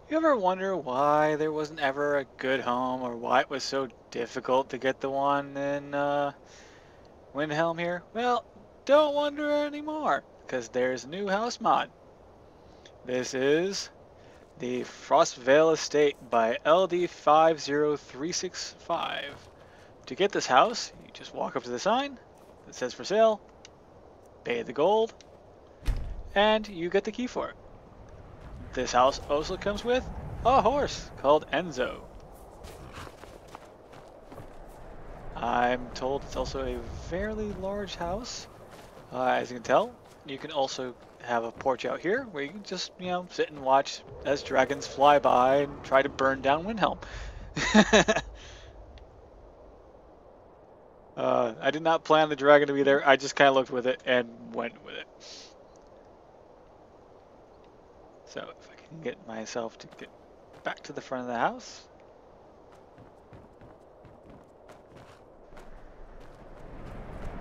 You ever wonder why there wasn't ever a good home or why it was so difficult to get the one in Windhelm here? Well, don't wonder anymore, because there's a new house mod. This is the Frostvale Estate by LD50365. To get this house, you just walk up to the sign that says for sale, pay the gold, and you get the key for it. This house also comes with a horse called Enzo. I'm told it's also a fairly large house. As you can tell, you can also have a porch out here where you can just, sit and watch as dragons fly by and try to burn down Windhelm. I did not plan the dragon to be there. I just kind of looked with it and went with it. So if I can get myself to get back to the front of the house.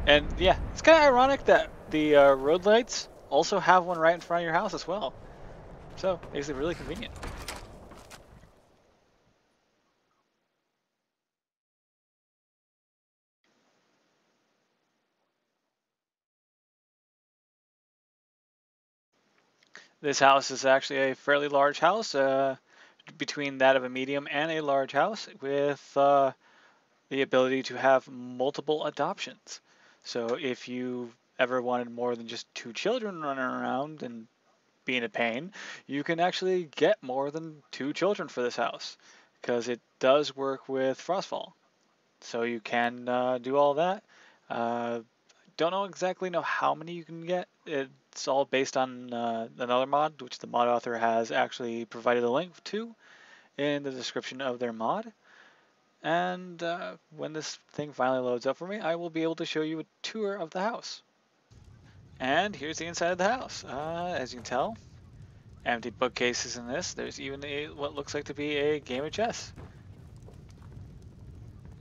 And yeah, it's kind of ironic that the road lights also have one right in front of your house as well. So makes it really convenient. This house is actually a fairly large house, between that of a medium and a large house, with the ability to have multiple adoptions. So if you ever wanted more than just two children running around and being a pain, you can actually get more than two children for this house, because it does work with Frostfall. So you can do all that. Uh, don't know how many you can get. It's all based on another mod, which the mod author has actually provided a link to in the description of their mod. And when this thing finally loads up for me, I will be able to show you a tour of the house. And here's the inside of the house. As you can tell, empty bookcases in this. There's even what looks like to be a game of chess.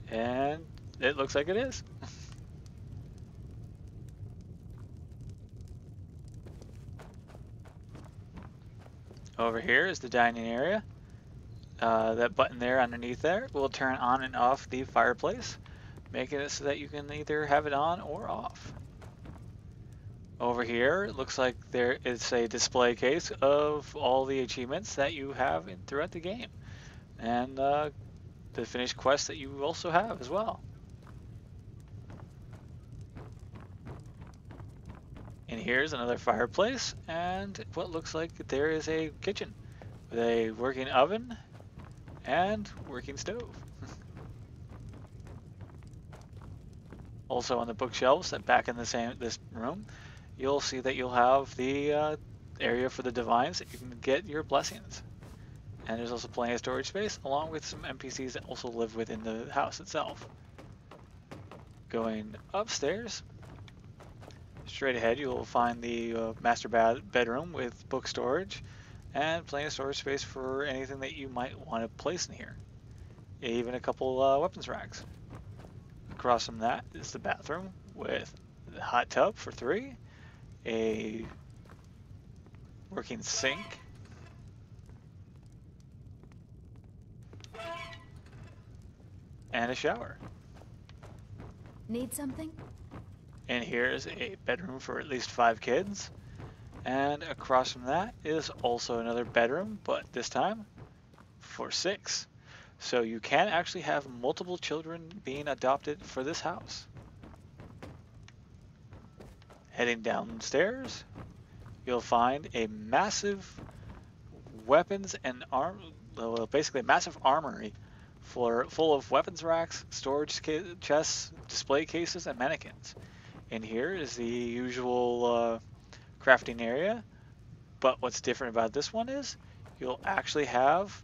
And it looks like it is. Over here is the dining area. That button there underneath there will turn on and off the fireplace, making it so that you can either have it on or off. Over here, it looks like there is a display case of all the achievements that you have throughout the game, and the finished quests that you also have as well. And here's another fireplace, and what looks like there is a kitchen with a working oven and working stove. Also on the bookshelves and back in this room, you'll see that you'll have the area for the divines that you can get your blessings. And there's also plenty of storage space, along with some NPCs that also live within the house itself. Going upstairs, straight ahead you'll find the master bedroom with book storage and plenty of storage space for anything that you might want to place in here. Even a couple weapons racks. Across from that is the bathroom with the hot tub for 3, a working sink, and a shower. Need something? And here's a bedroom for at least 5 kids. And across from that is also another bedroom, but this time for 6. So you can actually have multiple children being adopted for this house. Heading downstairs, you'll find a massive weapons and basically a massive armory full of weapons racks, storage chests, display cases, and mannequins. And here is the usual crafting area, but what's different about this one is you'll actually have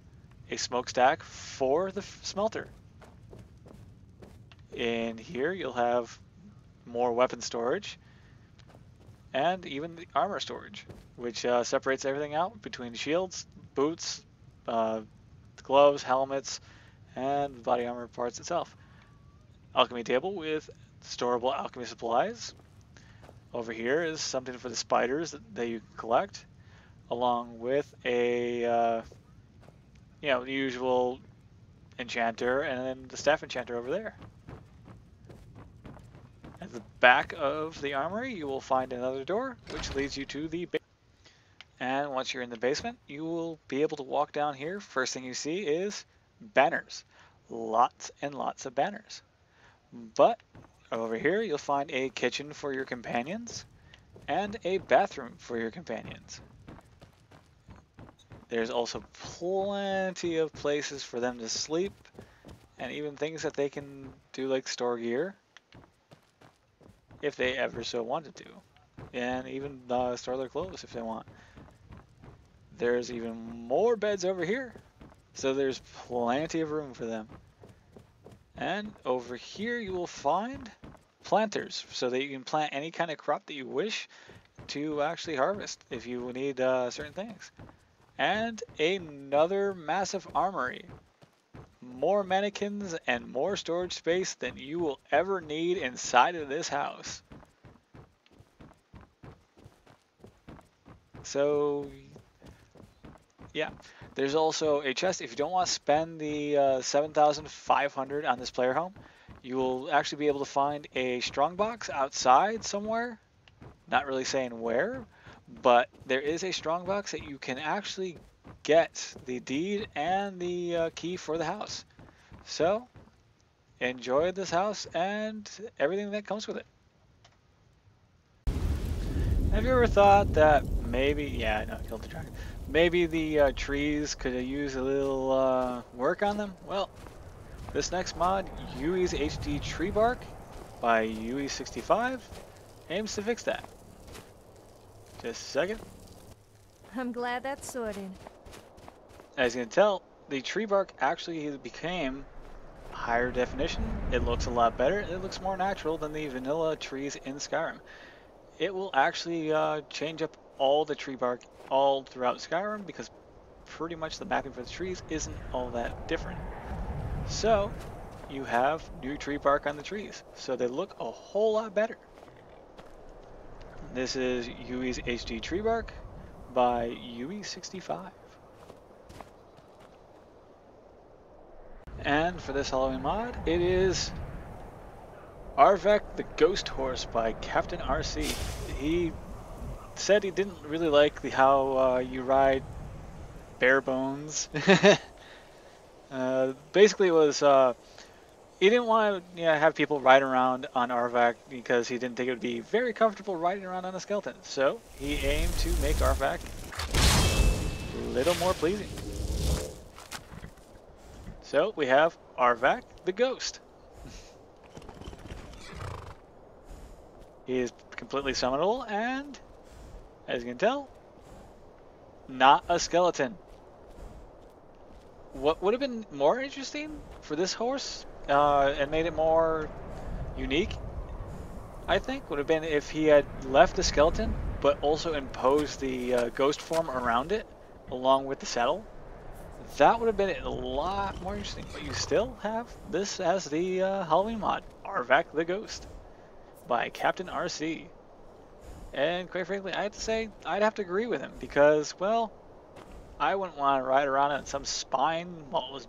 a smokestack for the smelter. In here you'll have more weapon storage and even the armor storage, which separates everything out between shields, boots, gloves, helmets, and body armor parts itself. Alchemy table with storable alchemy supplies. Over here is something for the spiders that you can collect, along with a you know, the usual enchanter and then the staff enchanter over there. At the back of the armory, you will find another door, which leads you to the basement. And once you're in the basement, you will be able to walk down here. First thing you see is banners. Lots and lots of banners. But over here, you'll find a kitchen for your companions and a bathroom for your companions. There's also plenty of places for them to sleep and even things that they can do like store gear if they ever so wanted to, and even store their clothes if they want. There's even more beds over here, so there's plenty of room for them. And over here you will find planters, so that you can plant any kind of crop that you wish to actually harvest if you need certain things. And another massive armory. More mannequins and more storage space than you will ever need inside of this house. So, yeah. There's also a chest. If you don't want to spend the 7,500 on this player home, you will actually be able to find a strongbox outside somewhere. Not really saying where, but there is a strongbox that you can actually get the deed and the key for the house. So, enjoy this house and everything that comes with it. Have you ever thought that maybe, yeah, I know I killed the dragon. Maybe the trees could use a little work on them? Well, this next mod, Yui's HD Tree Bark by Yui65, aims to fix that. Just a second. I'm glad that's sorted. As you can tell, the tree bark actually became higher definition. It looks a lot better. It looks more natural than the vanilla trees in Skyrim. It will actually change up all the tree bark all throughout Skyrim because pretty much the mapping for the trees isn't all that different. So you have new tree bark on the trees, so they look a whole lot better. This is Yui's HD Tree Bark by Yui65. And for this Halloween mod, it is Arvak the Ghost Horse by Captain RC. He said he didn't really like how you ride bare bones. Basically, it was he didn't want to have people ride around on Arvak because he didn't think it would be very comfortable riding around on a skeleton. So he aimed to make Arvak a little more pleasing. So we have Arvak the Ghost. He is completely summonable and, as you can tell, not a skeleton. What would have been more interesting for this horse and made it more unique, I think, would have been if he had left the skeleton but also imposed the ghost form around it along with the saddle. That would have been a lot more interesting, but you still have this as the Halloween mod, Arvak the Ghost by Captain RC. And quite frankly, I have to say, I'd have to agree with him because, well, I wouldn't want to ride around on some spine while it was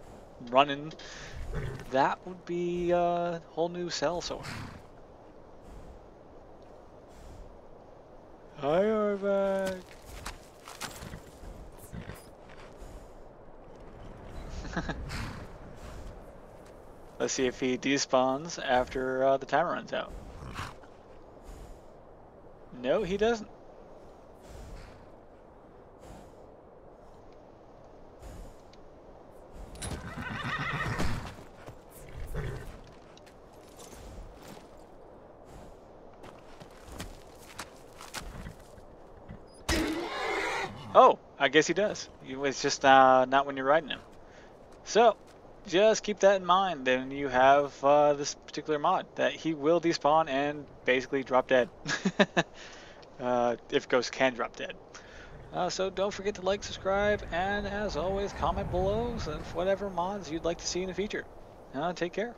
running. That would be a whole new cell sword. Hi, Arvak. Let's see if he despawns after the timer runs out. No, he doesn't. Oh, I guess he does. It's just not when you're riding him. So, just keep that in mind. Then you have this particular mod that he will despawn and basically drop dead. If ghosts can drop dead. So don't forget to like, subscribe, and as always, comment below whatever mods you'd like to see in the future. Take care.